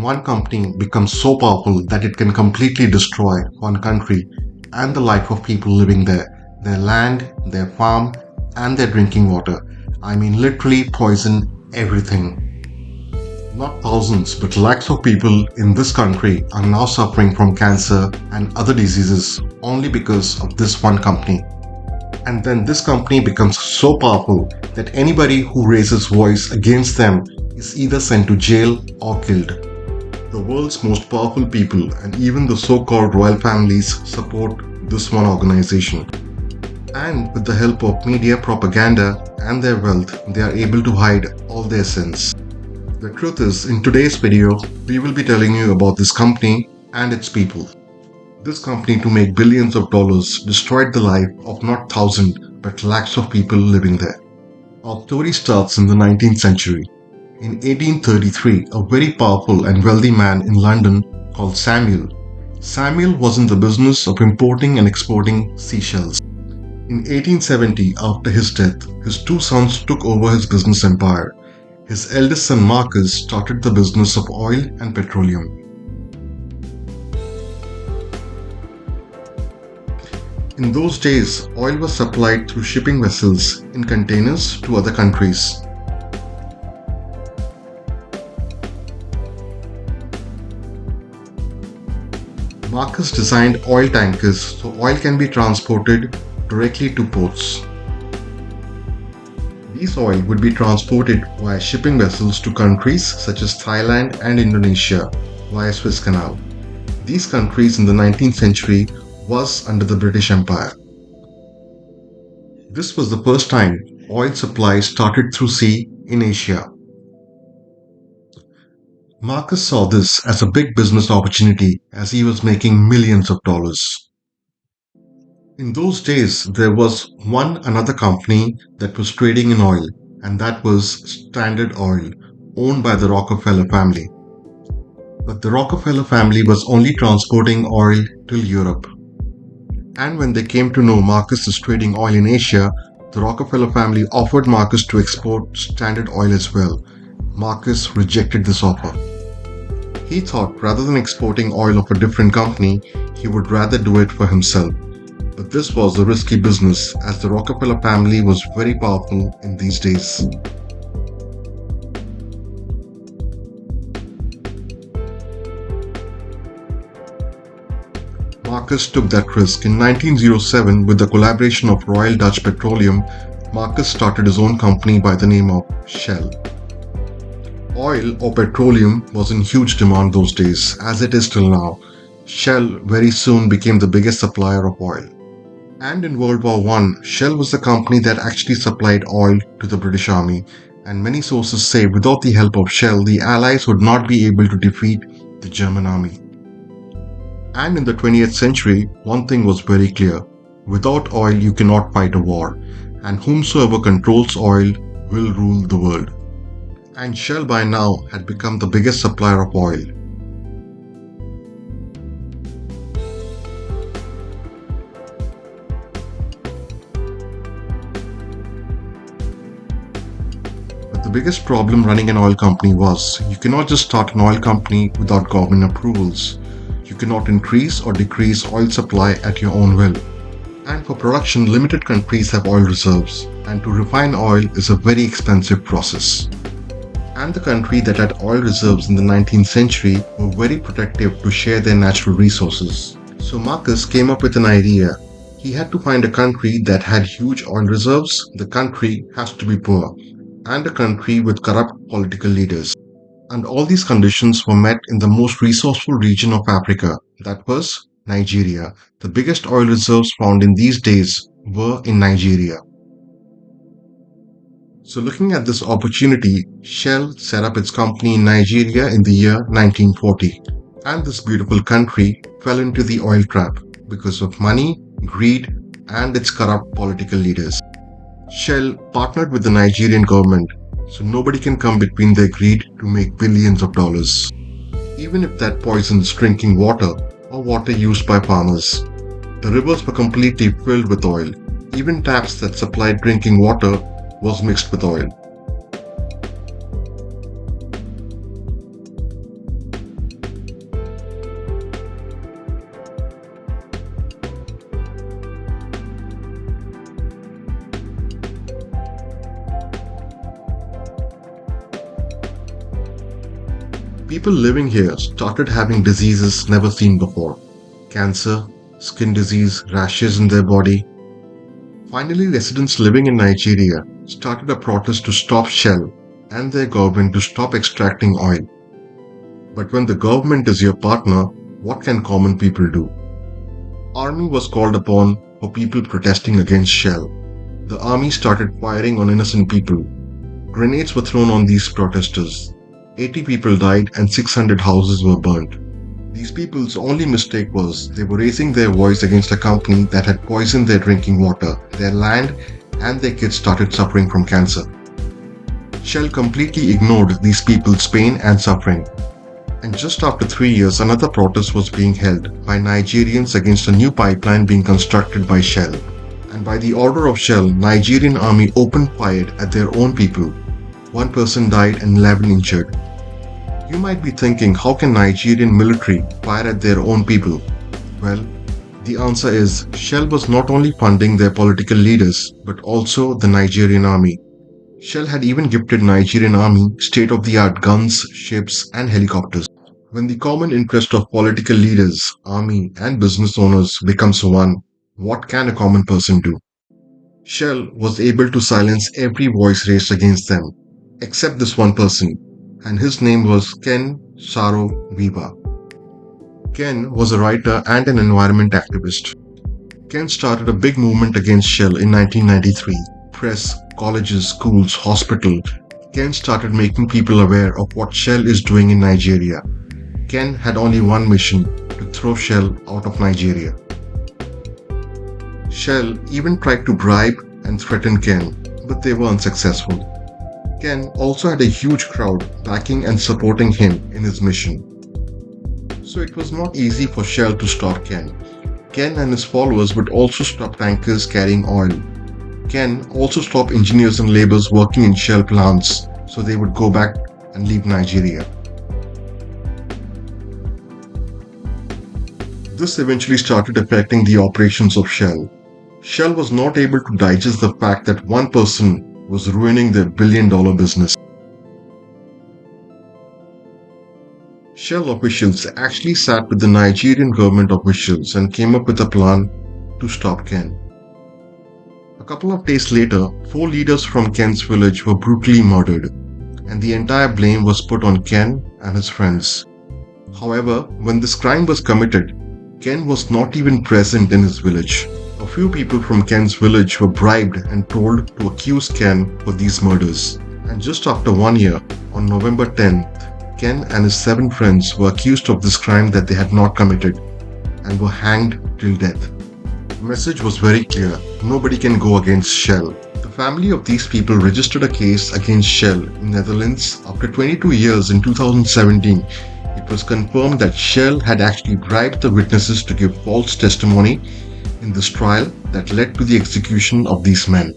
one company becomes so powerful that it can completely destroy one country and the life of people living there, their land, their farm, and their drinking water. I mean, literally poison everything. Not thousands, but lakhs of people in this country are now suffering from cancer and other diseases only because of this one company. And then this company becomes so powerful that anybody who raises voice against them is either sent to jail or killed. The world's most powerful people and even the so-called royal families support this one organization. And with the help of media propaganda and their wealth, they are able to hide all their sins. The truth is, in today's video, we will be telling you about this company and its people. This company, to make billions of dollars, destroyed the life of not thousands but lakhs of people living there. Our story starts in the 19th century. In 1833, a very powerful and wealthy man in London called Samuel was in the business of importing and exporting seashells. In 1870, after his death, his two sons took over his business empire. His eldest son Marcus started the business of oil and petroleum. In those days, oil was supplied through shipping vessels in containers to other countries. Marcus designed oil tankers so oil can be transported directly to ports. These oil would be transported via shipping vessels to countries such as Thailand and Indonesia via Suez Canal. These countries in the 19th century was under the British Empire. This was the first time oil supplies started through sea in Asia. Marcus saw this as a big business opportunity as he was making millions of dollars. In those days, there was another company that was trading in oil, and that was Standard Oil, owned by the Rockefeller family. But the Rockefeller family was only transporting oil till Europe. And when they came to know Marcus is trading oil in Asia, the Rockefeller family offered Marcus to export Standard Oil as well. Marcus rejected this offer. He thought rather than exporting oil of a different company, he would rather do it for himself. But this was a risky business as the Rockefeller family was very powerful in these days. Marcus took that risk. In 1907, with the collaboration of Royal Dutch Petroleum, Marcus started his own company by the name of Shell. Oil or petroleum was in huge demand those days, as it is till now. Shell very soon became the biggest supplier of oil. And in World War I, Shell was the company that actually supplied oil to the British Army. And many sources say without the help of Shell, the Allies would not be able to defeat the German army. And in the 20th century, one thing was very clear. Without oil, you cannot fight a war. And whomsoever controls oil will rule the world. And Shell by now had become the biggest supplier of oil. But the biggest problem running an oil company was, you cannot just start an oil company without government approvals. You cannot increase or decrease oil supply at your own will. And for production, limited countries have oil reserves, and to refine oil is a very expensive process. And the country that had oil reserves in the 19th century were very protective to share their natural resources. So Marcus came up with an idea. He had to find a country that had huge oil reserves. The country has to be poor, and a country with corrupt political leaders. And all these conditions were met in the most resourceful region of Africa, that was Nigeria. The biggest oil reserves found in these days were in Nigeria. So looking at this opportunity, Shell set up its company in Nigeria in the year 1940. And this beautiful country fell into the oil trap because of money, greed, and its corrupt political leaders. Shell partnered with the Nigerian government, so nobody can come between their greed to make billions of dollars. Even if that poisons drinking water or water used by farmers. The rivers were completely filled with oil. Even taps that supplied drinking water was mixed with oil. People living here started having diseases never seen before: cancer, skin disease, rashes in their body. Finally, residents living in Nigeria started a protest to stop Shell and their government to stop extracting oil. But when the government is your partner, what can common people do? Army was called upon for people protesting against Shell. The army started firing on innocent people. Grenades were thrown on these protesters. 80 people died and 600 houses were burnt. These people's only mistake was they were raising their voice against a company that had poisoned their drinking water, their land, and their kids started suffering from cancer. Shell completely ignored these people's pain and suffering. And just after 3 years, another protest was being held by Nigerians against a new pipeline being constructed by Shell. And by the order of Shell, Nigerian army opened fire at their own people. One person died and 11 injured. You might be thinking, how can Nigerian military fire at their own people? Well, the answer is Shell was not only funding their political leaders, but also the Nigerian army. Shell had even gifted Nigerian army state-of-the-art guns, ships, and helicopters. When the common interest of political leaders, army, and business owners becomes one, what can a common person do? Shell was able to silence every voice raised against them, except this one person, and his name was Ken Saro-Wiwa. Ken was a writer and an environment activist. Ken started a big movement against Shell in 1993. Press, colleges, schools, hospitals. Ken started making people aware of what Shell is doing in Nigeria. Ken had only one mission: to throw Shell out of Nigeria. Shell even tried to bribe and threaten Ken, but they were unsuccessful. Ken also had a huge crowd backing and supporting him in his mission. So it was not easy for Shell to stop Ken. Ken and his followers would also stop tankers carrying oil. Ken also stopped engineers and laborers working in Shell plants, so they would go back and leave Nigeria. This eventually started affecting the operations of Shell. Shell was not able to digest the fact that one person was ruining their billion-dollar business. Shell officials actually sat with the Nigerian government officials and came up with a plan to stop Ken. A couple of days later, 4 leaders from Ken's village were brutally murdered, and the entire blame was put on Ken and his friends. However, when this crime was committed, Ken was not even present in his village. A few people from Ken's village were bribed and told to accuse Ken for these murders. And just after 1 year, on November 10th, Ken and his 7 friends were accused of this crime that they had not committed and were hanged till death. The message was very clear: nobody can go against Shell. The family of these people registered a case against Shell in Netherlands. After 22 years in 2017, it was confirmed that Shell had actually bribed the witnesses to give false testimony in this trial that led to the execution of these men.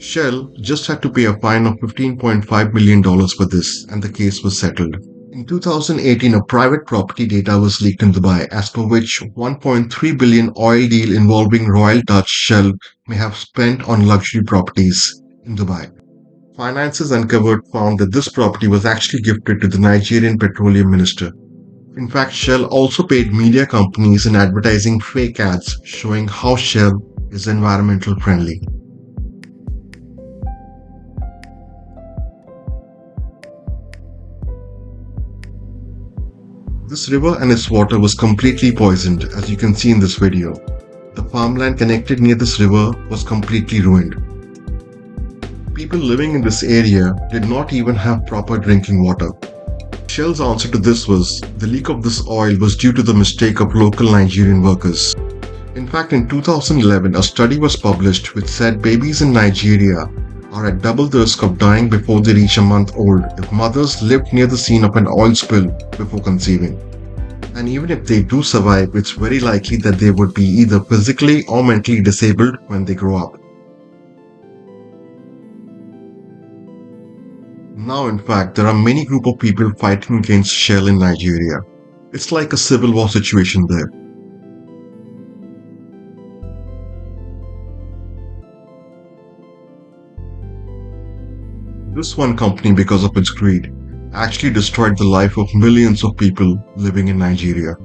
Shell just had to pay a fine of $15.5 million for this, and the case was settled. In 2018, a private property data was leaked in Dubai, as per which $1.3 billion oil deal involving Royal Dutch Shell may have spent on luxury properties in Dubai. Finances uncovered found that this property was actually gifted to the Nigerian petroleum minister. In fact, Shell also paid media companies in advertising fake ads showing how Shell is environmental friendly. This river and its water was completely poisoned, as you can see in this video. The farmland connected near this river was completely ruined. People living in this area did not even have proper drinking water. Shell's answer to this was the leak of this oil was due to the mistake of local Nigerian workers. In fact, in 2011, a study was published which said babies in Nigeria are at double the risk of dying before they reach a month old if mothers lived near the scene of an oil spill before conceiving. And even if they do survive, it's very likely that they would be either physically or mentally disabled when they grow up. Now, in fact, there are many group of people fighting against Shell in Nigeria. It's like a civil war situation there. This one company, because of its greed, actually destroyed the life of millions of people living in Nigeria.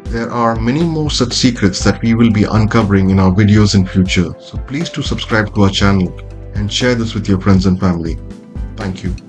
There are many more such secrets that we will be uncovering in our videos in future, so please do subscribe to our channel and share this with your friends and family. Thank you.